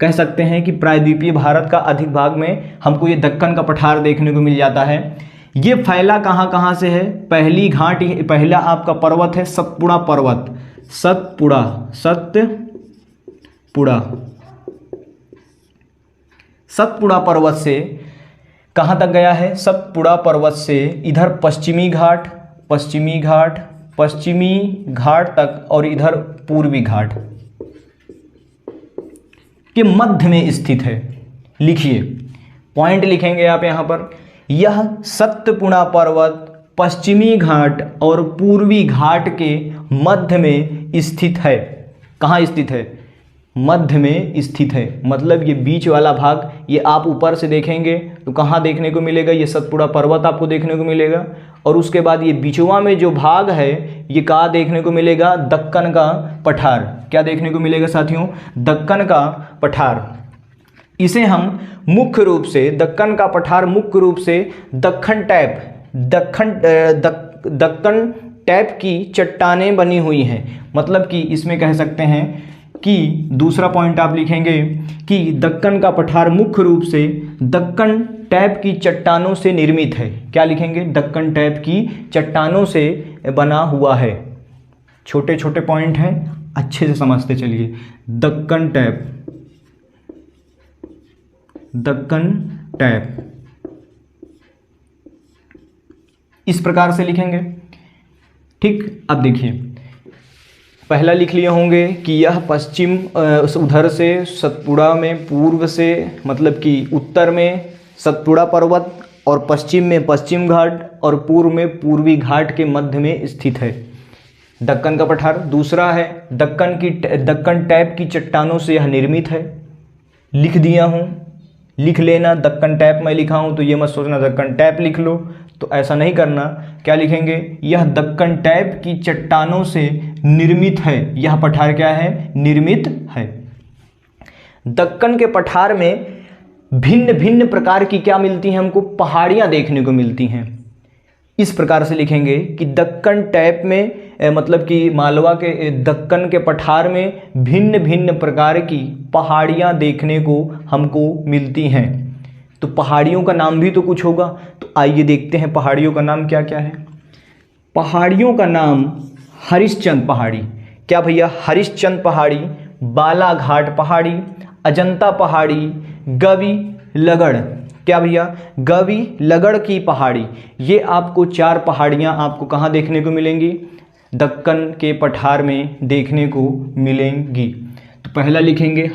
कह सकते हैं कि प्रायद्वीपीय भारत का अधिक भाग में हमको ये दक्कन का पठार देखने को मिल जाता है। ये फैला कहाँ से है? पहली घाट, पहला आपका पर्वत है सतपुड़ा पर्वत। सतपुड़ा पर्वत से कहाँ तक गया है? सतपुड़ा पर्वत से इधर पश्चिमी घाट तक और इधर पूर्वी घाट के मध्य में स्थित है। लिखिए, पॉइंट लिखेंगे आप यहाँ पर। यह सतपुड़ा पर्वत पश्चिमी घाट और पूर्वी घाट के मध्य में स्थित है। कहाँ स्थित है? मध्य में स्थित है। मतलब ये बीच वाला भाग, ये आप ऊपर से देखेंगे तो कहाँ देखने को मिलेगा? ये सतपुड़ा पर्वत आपको देखने को मिलेगा। और उसके बाद ये बीचवा में जो भाग है ये कहाँ देखने को मिलेगा? दक्कन का पठार। क्या देखने को मिलेगा साथियों? दक्कन का पठार। इसे हम मुख्य रूप से, दक्कन का पठार मुख्य रूप से दक्कन टैप की चट्टानें बनी हुई हैं। मतलब कि इसमें कह सकते हैं कि दूसरा पॉइंट आप लिखेंगे कि दक्कन का पठार मुख्य रूप से दक्कन टैप की चट्टानों से निर्मित है। क्या लिखेंगे? दक्कन टैप की चट्टानों से बना हुआ है। छोटे छोटे पॉइंट हैं, अच्छे से समझते चलिए। दक्कन टैप इस प्रकार से लिखेंगे, ठीक। अब देखिए, पहला लिख लिए होंगे कि यह पश्चिम उधर से सतपुड़ा में पूर्व से, मतलब कि उत्तर में सतपुड़ा पर्वत और पश्चिम में पश्चिम घाट और पूर्व में पूर्वी घाट के मध्य में स्थित है दक्कन का पठार। दूसरा है दक्कन टैप की चट्टानों से यह निर्मित है। लिख दिया हूँ, लिख लेना। दक्कन टैप मैं लिखा हूँ तो ये मत सोचना दक्कन टैप लिख लो, तो ऐसा नहीं करना। क्या लिखेंगे? यह दक्कन टैप की चट्टानों से निर्मित है। यह पठार क्या है? निर्मित है। दक्कन के पठार में भिन्न भिन्न प्रकार की क्या मिलती हैं हमको? पहाड़ियाँ देखने को मिलती हैं। इस प्रकार से लिखेंगे कि दक्कन टैप में मतलब कि मालवा के दक्कन के पठार में भिन्न भिन्न प्रकार की पहाड़ियाँ देखने को हमको मिलती हैं। तो पहाड़ियों का नाम भी तो कुछ होगा, तो आइए देखते हैं पहाड़ियों का नाम क्या क्या है। पहाड़ियों का नाम हरिश्चंद्र पहाड़ी। क्या भैया? हरिश्चंद्र पहाड़ी, बालाघाट पहाड़ी, अजंता पहाड़ी, गवि लगड़, क्या भैया, गवि लगड़ की पहाड़ी। ये आपको 4 पहाड़ियाँ आपको कहाँ देखने को मिलेंगी, दक्कन के पठार में देखने को मिलेंगी। तो पहला लिखेंगे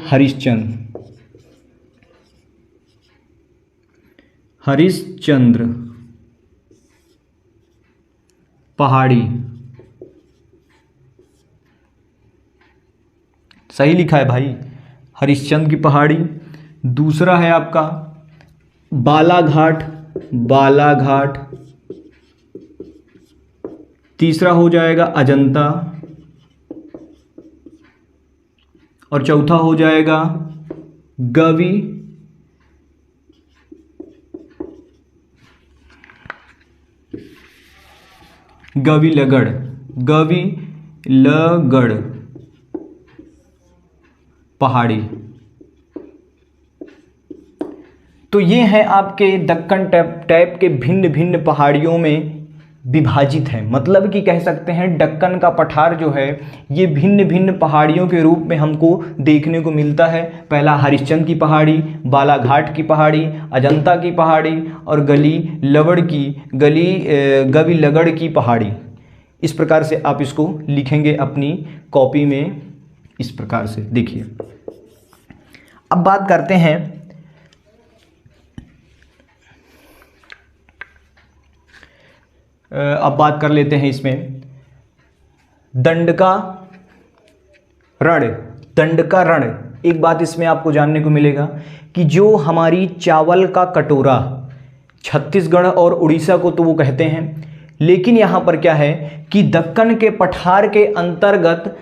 हरिश्चंद्र पहाड़ी, सही लिखा है भाई, हरिश्चंद्र की पहाड़ी। दूसरा है आपका बालाघाट। तीसरा हो जाएगा अजंता, और चौथा हो जाएगा गविलगढ़ पहाड़ी। तो ये हैं आपके दक्कन टैप के भिन्न भिन्न पहाड़ियों में विभाजित है। मतलब कि कह सकते हैं दक्कन का पठार जो है ये भिन्न भिन्न पहाड़ियों के रूप में हमको देखने को मिलता है। पहला हरिश्चंद्र की पहाड़ी, बालाघाट की पहाड़ी, अजंता की पहाड़ी और गविलगढ़ की पहाड़ी। इस प्रकार से आप इसको लिखेंगे अपनी कॉपी में, इस प्रकार से देखिए। अब बात करते हैं अब बात कर लेते हैं इसमें दंडका रण। एक बात इसमें आपको जानने को मिलेगा कि जो हमारी चावल का कटोरा, छत्तीसगढ़ और उड़ीसा को तो वो कहते हैं, लेकिन यहाँ पर क्या है कि दक्कन के पठार के अंतर्गत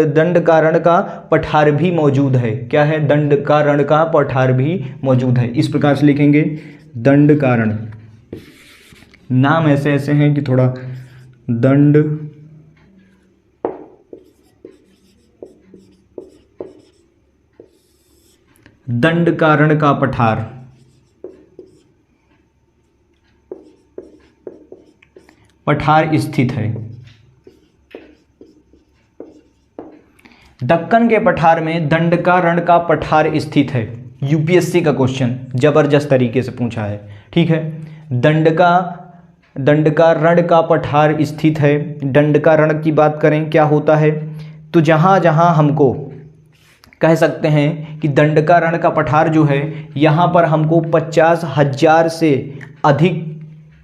दंडकारण का पठार भी मौजूद है। क्या है, दंडकारण का पठार भी मौजूद है। इस प्रकार से लिखेंगे दंडकारण। नाम ऐसे ऐसे हैं कि थोड़ा दंडकारण का पठार स्थित है। दक्कन के पठार में दंडकारण का पठार स्थित है। यूपीएससी का क्वेश्चन जबरदस्त तरीके से पूछा है, ठीक है। दंडकारण का पठार स्थित है। दंडकारण की बात करें क्या होता है, तो जहाँ जहाँ हमको कह सकते हैं कि दंडकारण का पठार जो है यहाँ पर हमको 50,000 से अधिक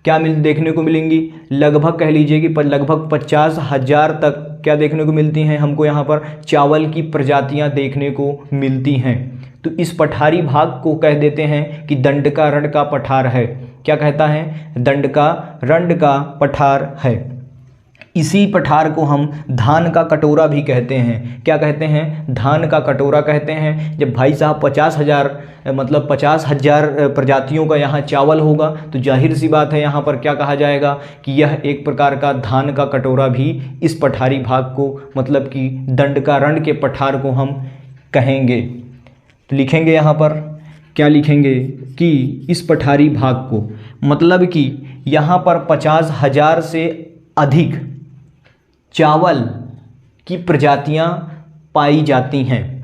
क्या देखने को मिलेंगी, लगभग कह लीजिए कि लगभग 50,000 तक क्या देखने को मिलती हैं हमको यहाँ पर चावल की प्रजातियाँ देखने को मिलती हैं। तो इस पठारी भाग को कह देते हैं कि दंडकारण का पठार है। क्या कहता है, दंडकारण का पठार है। इसी पठार को हम धान का कटोरा भी कहते हैं। क्या कहते हैं, धान का कटोरा कहते हैं। जब भाई साहब 50,000 प्रजातियों का यहाँ चावल होगा तो जाहिर सी बात है यहाँ पर क्या कहा जाएगा कि यह एक प्रकार का धान का कटोरा भी इस पठारी भाग को, मतलब कि दंडकारण के पठार को हम कहेंगे। तो लिखेंगे यहाँ पर क्या लिखेंगे कि इस पठारी भाग को, मतलब कि यहाँ पर 50,000 से अधिक चावल की प्रजातियां पाई जाती हैं।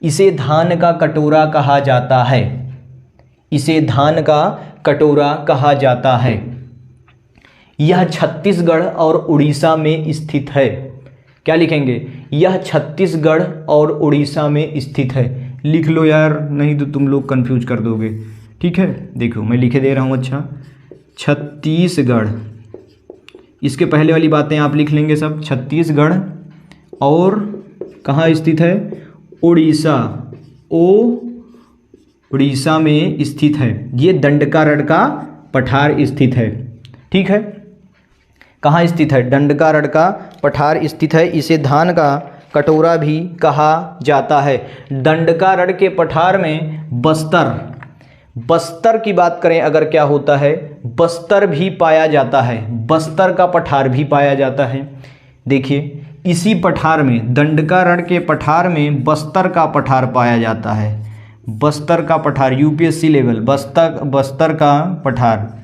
इसे धान का कटोरा कहा जाता है। इसे धान का कटोरा कहा जाता है। यह छत्तीसगढ़ और उड़ीसा में स्थित है। क्या लिखेंगे, यह छत्तीसगढ़ और उड़ीसा में स्थित है। लिख लो यार, नहीं तो तुम लोग कंफ्यूज कर दोगे, ठीक है। देखो मैं लिखे दे रहा हूँ। अच्छा, छत्तीसगढ़, इसके पहले वाली बातें आप लिख लेंगे सब। छत्तीसगढ़ और कहाँ स्थित है, उड़ीसा, उड़ीसा में स्थित है। ये दंडकारण का पठार स्थित है, ठीक है। कहाँ स्थित है, दंडकारण का पठार स्थित है। इसे धान का कटोरा भी कहा जाता है। दंडकारण के पठार में बस्तर की बात करें अगर, क्या होता है, बस्तर भी पाया जाता है। बस्तर का पठार भी पाया जाता है। देखिए इसी पठार में, दंडकारण के पठार में बस्तर का पठार पाया जाता है। बस्तर का पठार, यूपीएससी लेवल, बस्तर का पठार,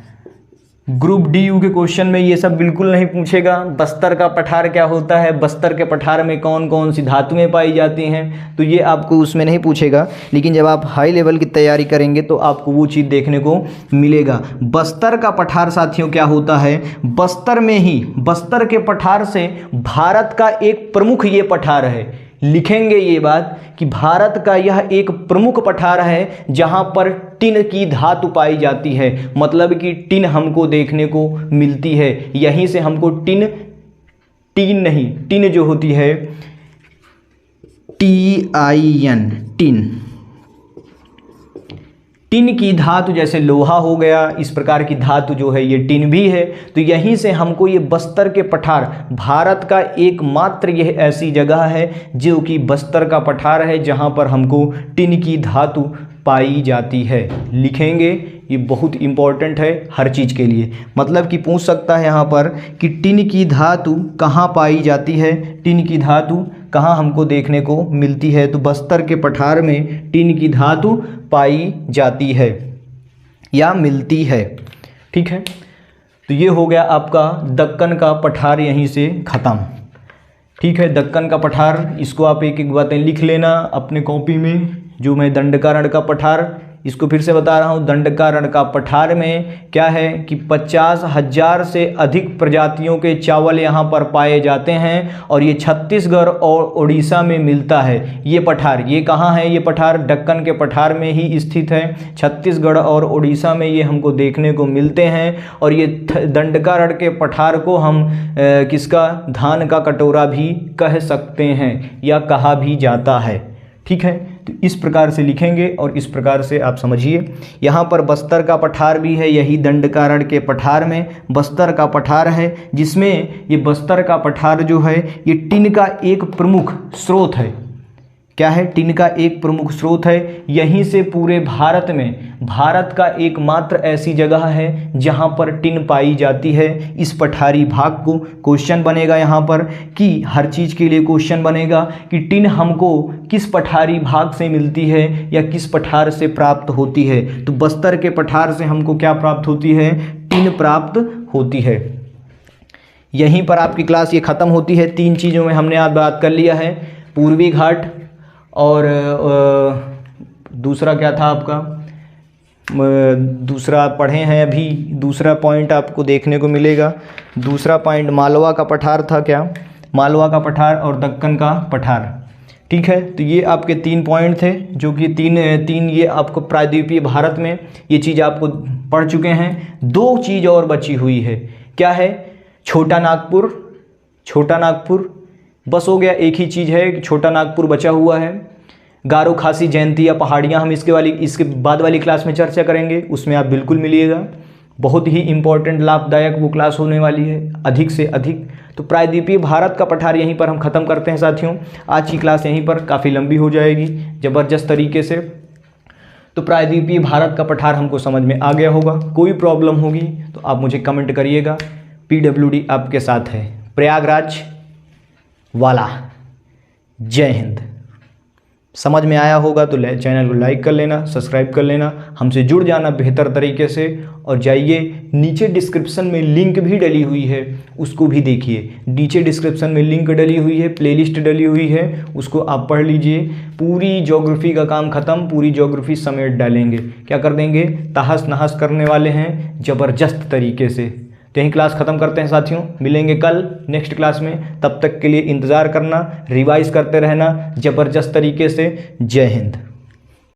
ग्रुप डी यू के क्वेश्चन में ये सब बिल्कुल नहीं पूछेगा। बस्तर का पठार क्या होता है, बस्तर के पठार में कौन कौन सी धातुएं पाई जाती हैं, तो ये आपको उसमें नहीं पूछेगा। लेकिन जब आप हाई लेवल की तैयारी करेंगे तो आपको वो चीज़ देखने को मिलेगा। बस्तर का पठार साथियों क्या होता है, बस्तर में ही, बस्तर के पठार से भारत का एक प्रमुख ये पठार है। लिखेंगे ये बात कि भारत का यह एक प्रमुख पठार है जहां पर टिन की धातु पाई जाती है। मतलब कि टिन हमको देखने को मिलती है, यहीं से हमको टिन जो होती है TIN, टिन की धातु, जैसे लोहा हो गया, इस प्रकार की धातु जो है ये टिन भी है। तो यहीं से हमको ये बस्तर के पठार, भारत का एकमात्र यह ऐसी जगह है जो कि बस्तर का पठार है जहां पर हमको टिन की धातु पाई जाती है। लिखेंगे, ये बहुत इंपॉर्टेंट है हर चीज़ के लिए। मतलब कि पूछ सकता है यहाँ पर कि टिन की धातु कहाँ पाई जाती है, टिन की धातु कहाँ हमको देखने को मिलती है। तो बस्तर के पठार में टिन की धातु पाई जाती है या मिलती है। ठीक है, तो ये हो गया आपका दक्कन का पठार, यहीं से ख़त्म। ठीक है, दक्कन का पठार, इसको आप एक एक बातें लिख लेना अपने कॉपी में। जो मैं दंडकारण्य का पठार, इसको फिर से बता रहा हूँ, दंडकारण्य का पठार में क्या है कि 50,000 से अधिक प्रजातियों के चावल यहाँ पर पाए जाते हैं और ये छत्तीसगढ़ और उड़ीसा में मिलता है। ये पठार, ये कहाँ है, ये पठार दक्कन के पठार में ही स्थित है। छत्तीसगढ़ और उड़ीसा में ये हमको देखने को मिलते हैं। और ये दंडकारण्य के पठार को हम किसका, धान का कटोरा भी कह सकते हैं या कहा भी जाता है। ठीक है, तो इस प्रकार से लिखेंगे और इस प्रकार से आप समझिए। यहाँ पर बस्तर का पठार भी है, यही दंडकारण्य के पठार में बस्तर का पठार है, जिसमें ये बस्तर का पठार जो है ये टिन का एक प्रमुख स्रोत है। क्या है, टिन का एक प्रमुख स्रोत है। यहीं से पूरे भारत में, भारत का एकमात्र ऐसी जगह है जहां पर टिन पाई जाती है। इस पठारी भाग को क्वेश्चन बनेगा यहाँ पर कि हर चीज़ के लिए क्वेश्चन बनेगा कि टिन हमको किस पठारी भाग से मिलती है या किस पठार से प्राप्त होती है। तो बस्तर के पठार से हमको क्या प्राप्त होती है, टिन प्राप्त होती है। यहीं पर आपकी क्लास ये ख़त्म होती है। 3 चीज़ों में हमने आज बात कर लिया है, पूर्वी घाट और दूसरा क्या था आपका, दूसरा पढ़े हैं अभी, दूसरा पॉइंट आपको देखने को मिलेगा। दूसरा पॉइंट मालवा का पठार था, क्या, मालवा का पठार और दक्कन का पठार। ठीक है, तो ये आपके 3 पॉइंट थे जो कि तीन ये आपको प्रायद्वीपीय भारत में ये चीज़ आपको पढ़ चुके हैं। 2 चीज़ और बची हुई है, क्या है, छोटा नागपुर बस हो गया। एक ही चीज़ है कि छोटा नागपुर बचा हुआ है। गारो खासी जयंती या पहाड़ियाँ हम इसके बाद वाली क्लास में चर्चा करेंगे, उसमें आप बिल्कुल मिलिएगा। बहुत ही इंपॉर्टेंट, लाभदायक वो क्लास होने वाली है, अधिक से अधिक। तो प्रायद्वीपीय भारत का पठार यहीं पर हम ख़त्म करते हैं साथियों। आज की क्लास यहीं पर काफ़ी लंबी हो जाएगी ज़बरदस्त तरीके से। तो प्रायद्वीपीय भारत का पठार हमको समझ में आ गया होगा। कोई प्रॉब्लम होगी तो आप मुझे कमेंट करिएगा। PWD आपके साथ है, प्रयागराज वाला। जय हिंद। समझ में आया होगा तो चैनल को लाइक कर लेना, सब्सक्राइब कर लेना, हमसे जुड़ जाना बेहतर तरीके से। और जाइए, नीचे डिस्क्रिप्शन में लिंक भी डली हुई है, उसको भी देखिए। नीचे डिस्क्रिप्शन में लिंक डली हुई है, प्लेलिस्ट डली हुई है, उसको आप पढ़ लीजिए। पूरी ज्योग्राफी का काम ख़त्म, पूरी ज्योग्राफी समेट डालेंगे। क्या कर देंगे, तहस नहस करने वाले हैं ज़बरदस्त तरीके से। तो यहीं क्लास ख़त्म करते हैं साथियों, मिलेंगे कल नेक्स्ट क्लास में। तब तक के लिए इंतज़ार करना, रिवाइज करते रहना ज़बरदस्त तरीके से। जय हिंद।